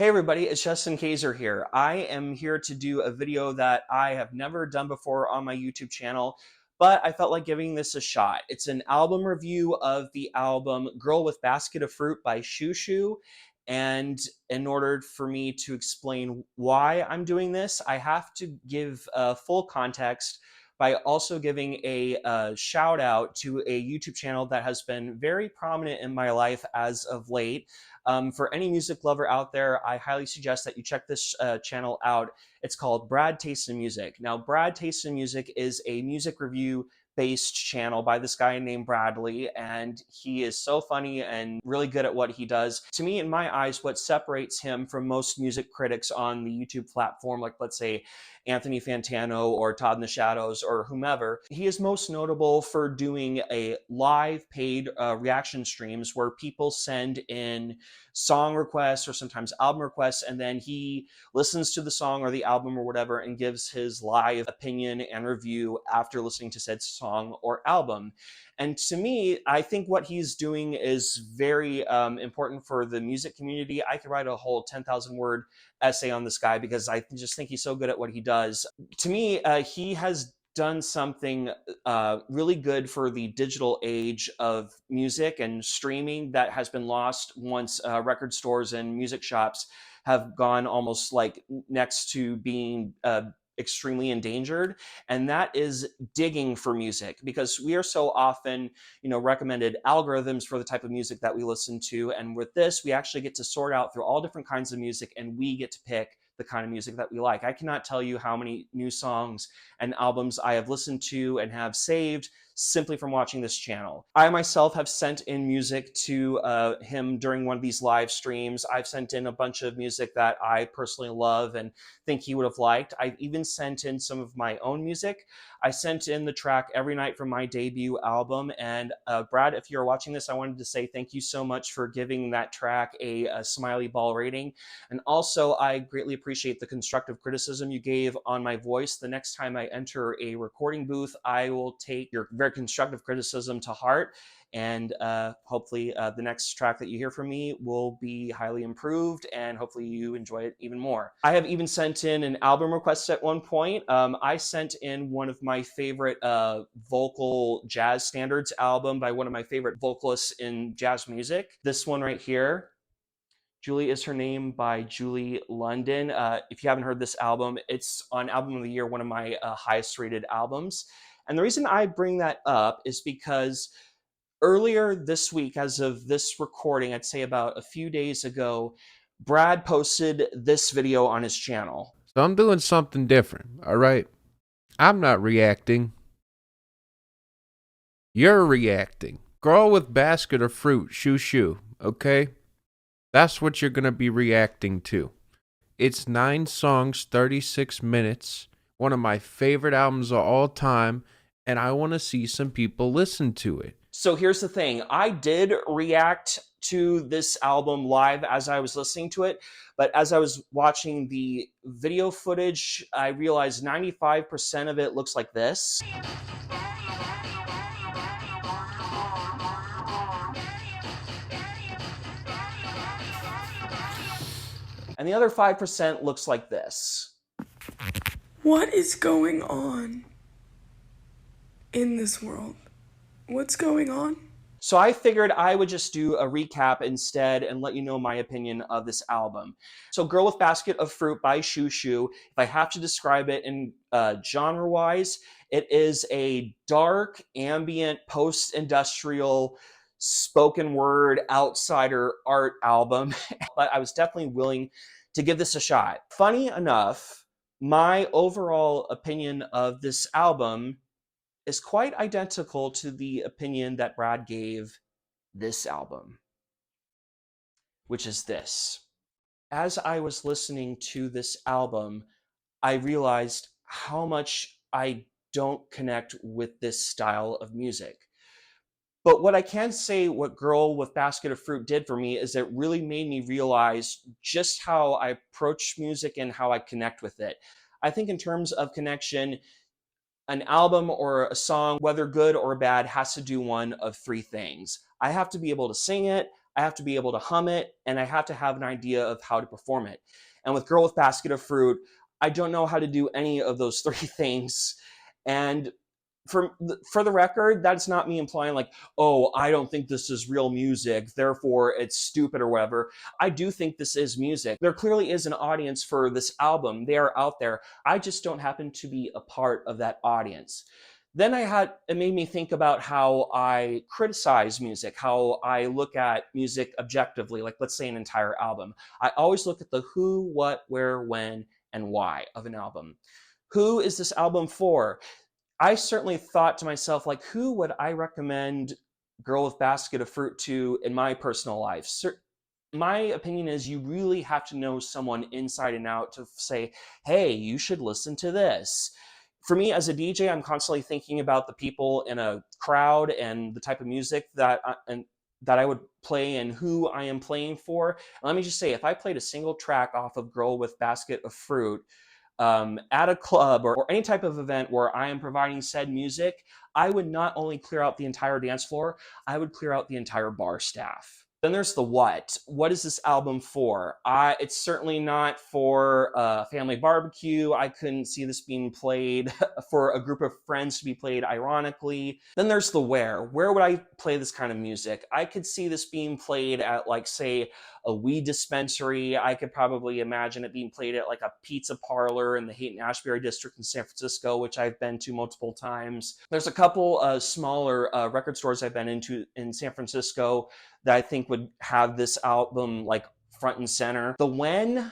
Hey everybody, it's Justin Kayser here. I am here to do a video that I have never done before on my YouTube channel, but I felt like giving this a shot. It's an album review of the album Girl with Basket of Fruit by Xiu Xiu. And in order for me to explain why I'm doing this, I have to give full context by also giving a shout out to a YouTube channel that has been very prominent in my life as of late. For any music lover out there, I highly suggest that you check this channel out. It's called Brad Tastes in Music. Now, Brad Tastes in Music is a music review based channel by this guy named Bradley, and he is so funny and really good at what he does. To me, in my eyes, what separates him from most music critics on the YouTube platform, like let's say Anthony Fantano or Todd in the Shadows or whomever, he is most notable for doing a live paid reaction streams where people send in song requests or sometimes album requests, and then he listens to the song or the album or whatever and gives his live opinion and review after listening to said song or album. And to me, I think what he's doing is very important for the music community. I could write a whole 10,000 word essay on this guy because I just think he's so good at what he does. To me, he has done something really good for the digital age of music and streaming that has been lost once record stores and music shops have gone almost like next to being extremely endangered, and that is digging for music, because we are so often recommended algorithms for the type of music that we listen to, and with this we actually get to sort out through all different kinds of music, and we get to pick the kind of music that we like. I cannot tell you how many new songs and albums I have listened to and have saved simply from watching this channel. I myself have sent in music to him during one of these live streams. I've sent in a bunch of music that I personally love and think he would have liked. I've even sent in some of my own music. I sent in the track Every Night from my debut album. And Brad, if you're watching this, I wanted to say thank you so much for giving that track a smiley ball rating. And also, I greatly appreciate the constructive criticism you gave on my voice. The next time I enter a recording booth, I will take your very constructive criticism to heart. And hopefully the next track that you hear from me will be highly improved, and hopefully you enjoy it even more. I have even sent in an album request at one point. I sent in one of my favorite vocal jazz standards album by one of my favorite vocalists in jazz music. This one right here, Julie Is Her Name by Julie London. If you haven't heard this album, it's on Album of the Year, one of my highest rated albums. And the reason I bring that up is because earlier this week, as of this recording, I'd say about a few days ago, Brad posted this video on his channel. So I'm doing something different, all right? I'm not reacting. You're reacting. Girl with basket of fruit, Xiu Xiu, okay? That's what you're going to be reacting to. It's 9 songs, 36 minutes, one of my favorite albums of all time, and I want to see some people listen to it. So here's the thing. I did react to this album live as I was listening to it, but as I was watching the video footage, I realized 95% of it looks like this. And the other 5% looks like this. What is going on in this world? What's going on? So I figured I would just do a recap instead and let you know my opinion of this album. So Girl with Basket of Fruit by Xiu Xiu, if I have to describe it in genre-wise, it is a dark, ambient, post-industrial, spoken word, outsider art album. But I was definitely willing to give this a shot. Funny enough, my overall opinion of this album is quite identical to the opinion that Brad gave this album, which is this. As I was listening to this album, I realized how much I don't connect with this style of music. But what I can say, what Girl with Basket of Fruit did for me, is it really made me realize just how I approach music and how I connect with it. I think in terms of connection, an album or a song, whether good or bad, has to do one of 3 things. I have to be able to sing it, I have to be able to hum it, and I have to have an idea of how to perform it. And with Girl with Basket of Fruit, I don't know how to do any of those three things. And for the record, that's not me implying like, oh, I don't think this is real music, therefore it's stupid or whatever. I do think this is music. There clearly is an audience for this album. They are out there. I just don't happen to be a part of that audience. Then it made me think about how I criticize music, how I look at music objectively, like let's say an entire album. I always look at the who, what, where, when, and why of an album. Who is this album for? I certainly thought to myself, like, who would I recommend Girl with Basket of Fruit to in my personal life? My opinion is you really have to know someone inside and out to say, hey, you should listen to this. For me as a DJ, I'm constantly thinking about the people in a crowd and the type of music that I would play and who I am playing for. And let me just say, if I played a single track off of Girl with Basket of Fruit, at a club or any type of event where I am providing said music, I would not only clear out the entire dance floor, I would clear out the entire bar staff. Then there's the what. What is this album for? It's certainly not for a family barbecue. I couldn't see this being played for a group of friends to be played ironically. Then there's the where. Where would I play this kind of music? I could see this being played at, like, say, a weed dispensary. I could probably imagine it being played at like a pizza parlor in the Haight-Ashbury district in San Francisco, which I've been to multiple times. There's a couple smaller record stores I've been into in San Francisco that I think would have this album like front and center. The when,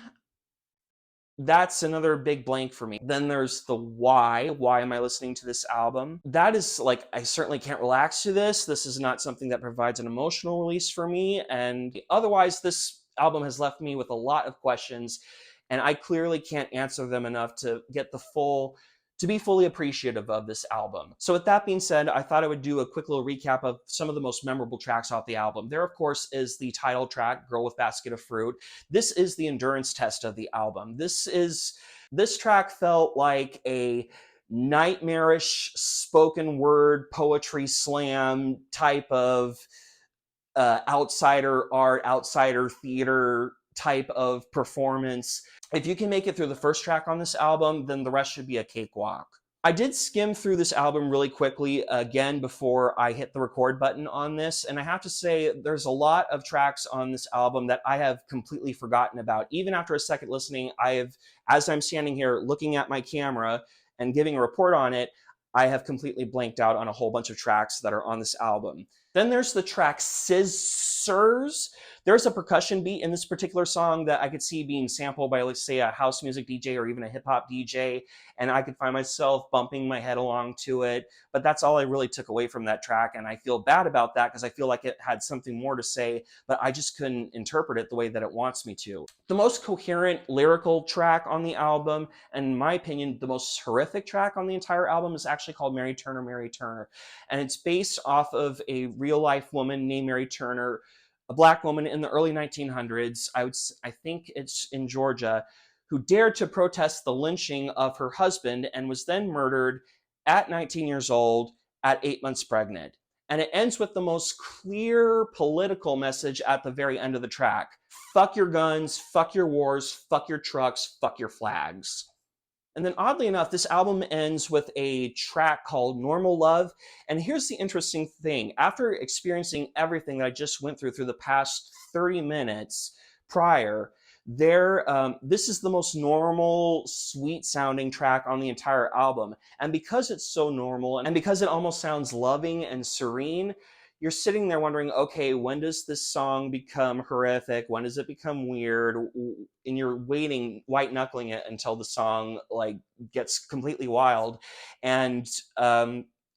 that's another big blank for me. Then there's the why. Why am I listening to this album? That is like, I certainly can't relax to this. This is not something that provides an emotional release for me. And otherwise, this album has left me with a lot of questions, and I clearly can't answer them enough to be fully appreciative of this album. So with that being said, I thought I would do a quick little recap of some of the most memorable tracks off the album. There, of course, is the title track, Girl with Basket of Fruit. This is the endurance test of the album. This track felt like a nightmarish spoken word poetry slam type of outsider art, outsider theater type of performance. If you can make it through the first track on this album, then the rest should be a cakewalk. I did skim through this album really quickly again before I hit the record button on this, and I have to say there's a lot of tracks on this album that I have completely forgotten about. Even after a second listening, as I'm standing here looking at my camera and giving a report on it, I have completely blanked out on a whole bunch of tracks that are on this album. Then there's the track Scisssors. There's a percussion beat in this particular song that I could see being sampled by, let's say, a house music DJ or even a hip hop DJ, and I could find myself bumping my head along to it. But that's all I really took away from that track, and I feel bad about that because I feel like it had something more to say, but I just couldn't interpret it the way that it wants me to. The most coherent lyrical track on the album, and in my opinion, the most horrific track on the entire album, is actually called Mary Turner, Mary Turner. And it's based off of a real life woman named Mary Turner, a black woman in the early 1900s. I think it's in Georgia, who dared to protest the lynching of her husband and was then murdered at 19 years old at 8 months pregnant. And it ends with the most clear political message at the very end of the track. Fuck your guns, fuck your wars, fuck your trucks, fuck your flags. And then oddly enough, this album ends with a track called Normal Love. And here's the interesting thing. After experiencing everything that I just went through the past 30 minutes prior, this is the most normal, sweet sounding track on the entire album. And because it's so normal and because it almost sounds loving and serene, you're sitting there wondering, okay, when does this song become horrific? When does it become weird? And you're waiting, white knuckling it until the song like gets completely wild. And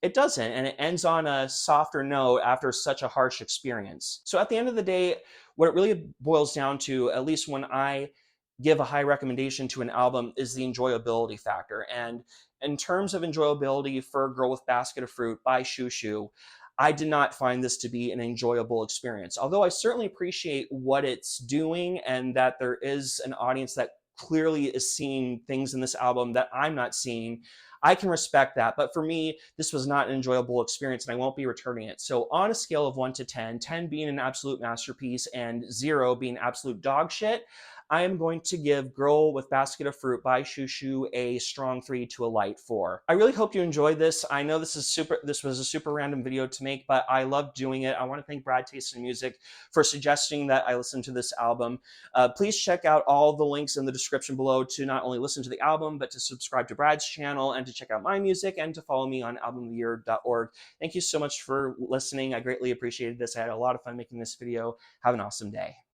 it doesn't, and it ends on a softer note after such a harsh experience. So at the end of the day, what it really boils down to, at least when I give a high recommendation to an album, is the enjoyability factor. And in terms of enjoyability for Girl with Basket of Fruit by Xiu Xiu, I did not find this to be an enjoyable experience. Although I certainly appreciate what it's doing and that there is an audience that clearly is seeing things in this album that I'm not seeing. I can respect that. But for me, this was not an enjoyable experience and I won't be returning it. So on a scale of 1 to 10, 10 being an absolute masterpiece and 0 being absolute dog shit, I am going to give Girl with Basket of Fruit by Xiu Xiu a strong 3 to a light 4. I really hope you enjoyed this. I know this was a super random video to make, but I love doing it. I want to thank Brad Taste in Music for suggesting that I listen to this album. Please check out all the links in the description below to not only listen to the album, but to subscribe to Brad's channel and to check out my music and to follow me on albumoftheyear.org. Thank you so much for listening. I greatly appreciated this. I had a lot of fun making this video. Have an awesome day.